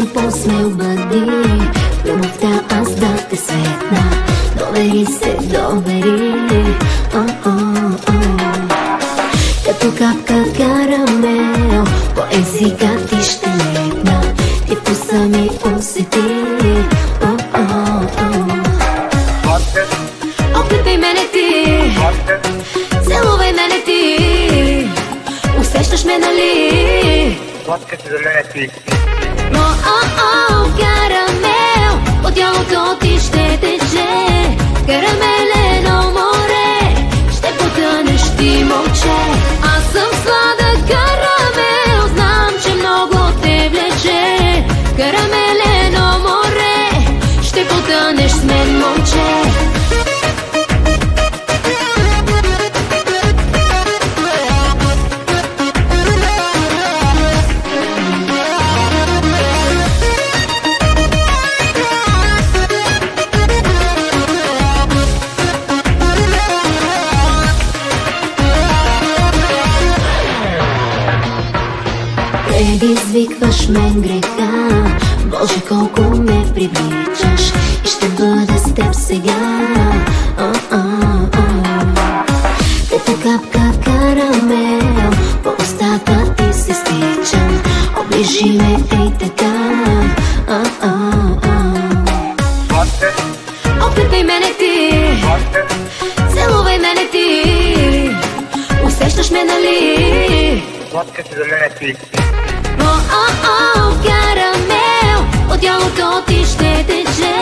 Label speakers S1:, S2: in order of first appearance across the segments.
S1: мен по-смел бъди, в любовта аз да те светна. Довери се, довери, като капка карамел, по езика ти ще легна. Ти вкуса ми усети, опитай мене ти, целувай мене ти, усещаш ме, нали?
S2: Сладка си за мене ти.
S1: Карамел, от тялото ти ще тече, карамелено море, ще потънеш ти, момче. Аз съм сладък карамел, знам, че много те влече, карамелено море, ще потънеш с мен, момче. Предизвикваш мен греха, Боже, колко ме привличаш, и ще бъда с теб сега. Като капка карамел, по устата ти се стичам, оближи ме ей така. Опитай мене ти, целувай мене ти, усещаш ме, нали?
S2: Сладка си за мене ти.
S1: Карамел, от тялото ти ще тече,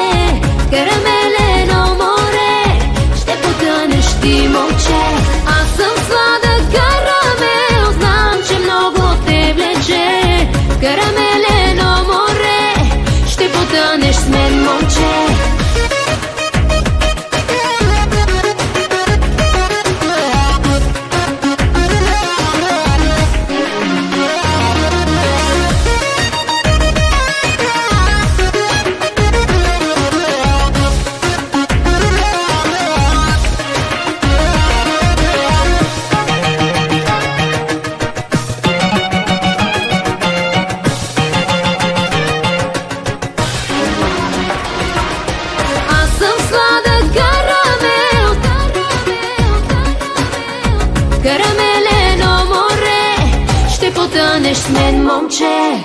S1: карамелено море, ще потънеш ти, момче. Аз съм сладък карамел, знам, че много те влече, карамелено море, ще потънеш с мен, момче. Карамелено море, ще потънеш с мен, момче.